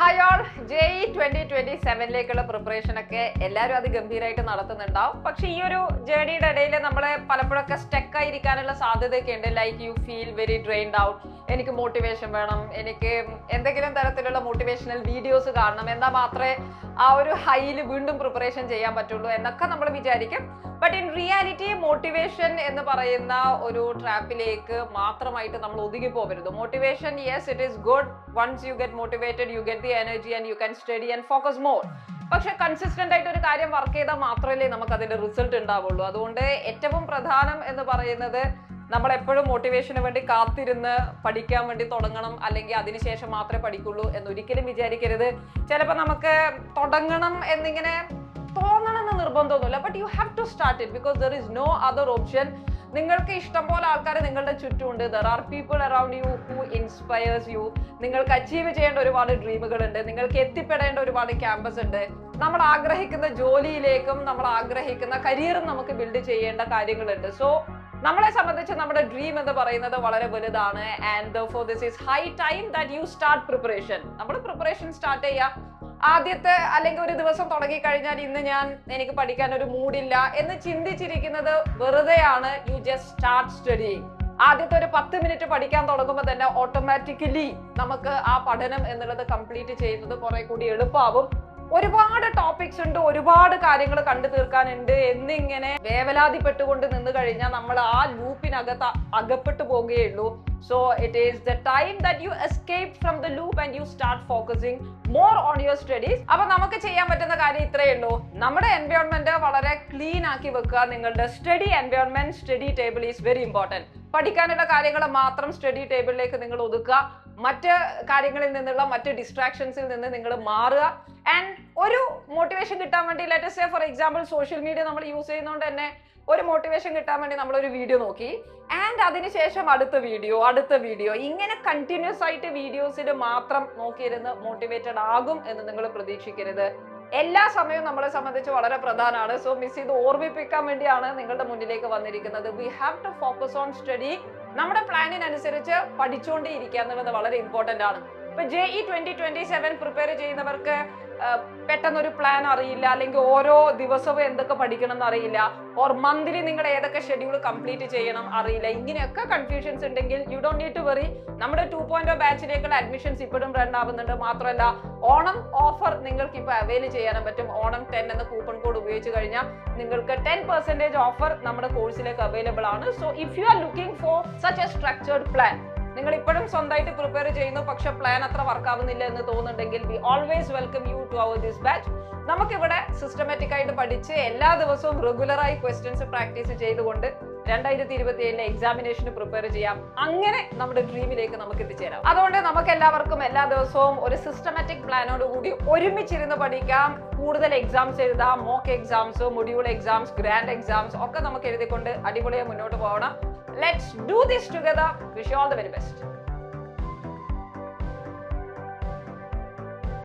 Hi all, JEE 2027ലേക്കുള്ള preparation ഒക്കെ എല്ലാവരും അത് ഗംഭീരമായിട്ട് നടത്തുന്നുണ്ടാവും. പക്ഷെ ഈ ഒരു ജേർണിയുടെ ഇടയിൽ നമ്മൾ പലപ്പോഴൊക്കെ സ്റ്റക്ക് ആയിരിക്കാനുള്ള സാധ്യതയൊക്കെ ഉണ്ട്. Like you feel very drained out. എനിക്ക് മോട്ടിവേഷൻ വേണം, എനിക്ക് എന്തെങ്കിലും തരത്തിലുള്ള മോട്ടിവേഷണൽ വീഡിയോസ് കാണണം, എന്നാൽ മാത്രമേ ആ ഒരു ഹൈയിൽ വീണ്ടും പ്രിപ്പറേഷൻ ചെയ്യാൻ പറ്റുള്ളൂ എന്നൊക്കെ നമ്മൾ വിചാരിക്കും. ബട്ട് ഇൻ റിയാലിറ്റി മോട്ടിവേഷൻ എന്ന് പറയുന്ന ഒരു ട്രാപ്പിലേക്ക് മാത്രമായിട്ട് നമ്മൾ ഒതുങ്ങി പോകരുത്. Motivation, yes, it is good. Once you get motivated, you get the energy and you can study and focus more. പക്ഷെ കൺസിസ്റ്റന്റ് ആയിട്ട് ഒരു കാര്യം വർക്ക് ചെയ്താൽ മാത്രമല്ലേ നമുക്ക് അതിന്റെ റിസൾട്ട് ഉണ്ടാവുള്ളൂ. അതുകൊണ്ട് ഏറ്റവും പ്രധാനം എന്ന് പറയുന്നത് നമ്മൾ എപ്പോഴും മോട്ടിവേഷന് വേണ്ടി കാത്തിരുന്ന് പഠിക്കാൻ വേണ്ടി തുടങ്ങണം, അല്ലെങ്കിൽ അതിനുശേഷം മാത്രമേ പഠിക്കുള്ളൂ എന്നൊരിക്കലും വിചാരിക്കരുത്. ചിലപ്പോൾ നമുക്ക് തുടങ്ങണം എന്നിങ്ങനെ തോന്നണമെന്ന് നിർബന്ധമൊന്നുമില്ല. But you have to start it because there is no other option. നിങ്ങൾക്ക് ഇഷ്ടം പോലെ ആൾക്കാർ നിങ്ങളുടെ ചുറ്റുമുണ്ട്. There are people around you who inspires you. നിങ്ങൾക്ക് അച്ചീവ് ചെയ്യേണ്ട ഒരുപാട് ഡ്രീമുകളുണ്ട്, നിങ്ങൾക്ക് എത്തിപ്പെടേണ്ട ഒരുപാട് ക്യാമ്പസ് ഉണ്ട്. നമ്മൾ ആഗ്രഹിക്കുന്ന ജോലിയിലേക്കും നമ്മൾ ആഗ്രഹിക്കുന്ന കരിയറും നമുക്ക് ബിൽഡ് ചെയ്യേണ്ട കാര്യങ്ങളുണ്ട്. സോ നമ്മളെ സംബന്ധിച്ച് നമ്മുടെ ഡ്രീം എന്ന് പറയുന്നത് വളരെ വലുതാണ്. And for this is high time that you start preparation. നമ്മൾ പ്രിപ്പറേഷൻ സ്റ്റാർട്ട് ചെയ്യുക. ആദ്യത്തെ അല്ലെങ്കിൽ ഒരു ദിവസം തുടങ്ങി കഴിഞ്ഞാൽ ഇന്ന് എനിക്ക് പഠിക്കാൻ ഒരു മൂഡില്ല എന്ന് ചിന്തിച്ചിരിക്കുന്നത് വെറുതെയാണ്. You just start studying. ആദ്യത്തെ ഒരു 10 മിനിറ്റ് പഠിക്കാൻ തുടങ്ങുമ്പോൾ തന്നെ ഓട്ടോമാറ്റിക്കലി നമുക്ക് ആ പഠനം എന്നുള്ളത് കംപ്ലീറ്റ് ചെയ്യുന്നത് കുറെ കൂടി എളുപ്പമാവും. ഒരുപാട് ടോപ്പിക്സ് ഉണ്ട്, ഒരുപാട് കാര്യങ്ങൾ കണ്ടു തീർക്കാനുണ്ട് എന്നിങ്ങനെ വേവലാതിപ്പെട്ടുകൊണ്ട് നിന്ന് കഴിഞ്ഞാൽ നമ്മൾ ആ ലൂപ്പിനകത്ത് അകപ്പെട്ടു പോകുകയുള്ളൂ. So it is the time that you escape from the loop and you start focusing more on your studies. അപ്പൊ നമുക്ക് ചെയ്യാൻ പറ്റുന്ന കാര്യം ഇത്രയേ ഉള്ളൂ. നമ്മുടെ എൻവയോൺമെന്റ് വളരെ ക്ലീൻ ആക്കി വെക്കുക. നിങ്ങളുടെ study environment, study table is very important. പഠിക്കാനുള്ള കാര്യങ്ങൾ മാത്രം സ്റ്റഡി ടേബിളിലേക്ക് നിങ്ങൾ ഒതുക്കുക. മറ്റ് കാര്യങ്ങളിൽ നിന്നുള്ള മറ്റ് ഡിസ്ട്രാക്ഷൻസിൽ നിന്ന് നിങ്ങൾ മാറുക. ആൻഡ് ഒരു മോട്ടിവേഷൻ കിട്ടാൻ വേണ്ടി, let us say for example social media നമ്മൾ യൂസ് ചെയ്യുന്നതുകൊണ്ട് തന്നെ ഒരു മോട്ടിവേഷൻ കിട്ടാൻ വേണ്ടി നമ്മളൊരു വീഡിയോ നോക്കി, ആൻഡ് അതിനുശേഷം അടുത്ത വീഡിയോ ഇങ്ങനെ കണ്ടിന്യൂസ് ആയിട്ട് വീഡിയോസിൽ മാത്രം നോക്കിയിരുന്ന് മോട്ടിവേറ്റഡ് ആകും എന്ന് നിങ്ങൾ പ്രതീക്ഷിക്കരുത്. എല്ലാ സമയവും നമ്മളെ സംബന്ധിച്ച് വളരെ പ്രധാനമാണ്. സോ മിസ് ചെയ്ത് ഓർമ്മിപ്പിക്കാൻ വേണ്ടിയാണ് നിങ്ങളുടെ മുന്നിലേക്ക് വന്നിരിക്കുന്നത്. We have to focus on study. നമ്മുടെ പ്ലാനിനനുസരിച്ച് പഠിച്ചുകൊണ്ടേയിരിക്കുക എന്നുള്ളത് വളരെ ഇമ്പോർട്ടന്റ് ആണ്. ഇപ്പൊ JEE 2027 പ്രിപ്പയർ ചെയ്യുന്നവർക്ക് പെട്ടെന്നൊരു പ്ലാൻ അറിയില്ല, അല്ലെങ്കിൽ ഓരോ ദിവസവും എന്തൊക്കെ പഠിക്കണം എന്ന് അറിയില്ല, ഓർ മന്ത്ലി നിങ്ങൾ ഏതൊക്കെ ഷെഡ്യൂൾ കംപ്ലീറ്റ് ചെയ്യണം അറിയില്ല. ഇങ്ങനെയൊക്കെ കൺഫ്യൂഷൻസ് ഉണ്ടെങ്കിൽ you don't need to worry. നമ്മുടെ 2.0 ബാച്ചിലേക്കുള്ള അഡ്മിഷൻസ് ഇപ്പോഴും റൺ ആവുന്നുണ്ട്. മാത്രമല്ല ഓണം ഓഫർ നിങ്ങൾക്ക് ഇപ്പൊ അവൈൽ ചെയ്യാനും പറ്റും. ഓണം 10 എന്ന കൂപ്പൺ കോഡ് ഉപയോഗിച്ച് കഴിഞ്ഞാൽ നിങ്ങൾക്ക് 10% ഓഫർ നമ്മുടെ കോഴ്സിലേക്ക് അവൈലബിൾ ആണ്. So if you are looking for such A structured plan, നിങ്ങൾ ഇപ്പോഴും സ്വന്തമായിട്ട് പ്രിപ്പയർ ചെയ്യുന്നു പക്ഷെ പ്ലാൻ അത്ര വർക്ക് ആവുന്നില്ല എന്ന് തോന്നുന്നുണ്ടെങ്കിൽ we always welcome you to our this batch. നമുക്കിവിടെ സിസ്റ്റമാറ്റിക് ആയിട്ട് പഠിച്ച് എല്ലാ ദിവസവും റെഗുലറായി ക്വസ്റ്റ്യൻസ് പ്രാക്ടീസ് ചെയ്തുകൊണ്ട് 2027 എക്സാമിനേഷന് പ്രിപ്പയർ ചെയ്യാം. അങ്ങനെ നമ്മുടെ ഡ്രീമിലേക്ക് നമുക്ക് എത്തിച്ചേരാം. അതുകൊണ്ട് നമുക്ക് എല്ലാവർക്കും എല്ലാ ദിവസവും ഒരു സിസ്റ്റമാറ്റിക് പ്ലാനോട് കൂടി ഒരുമിച്ചിരുന്ന് പഠിക്കാം. കൂടുതൽ എക്സാംസ് എഴുതാം. Mock exams, module exams, grand exams ഒക്കെ നമുക്ക് എഴുതിക്കൊണ്ട് അടിപൊളിയായി മുന്നോട്ട് പോകണം. Let's do this together. Wish you all the very best.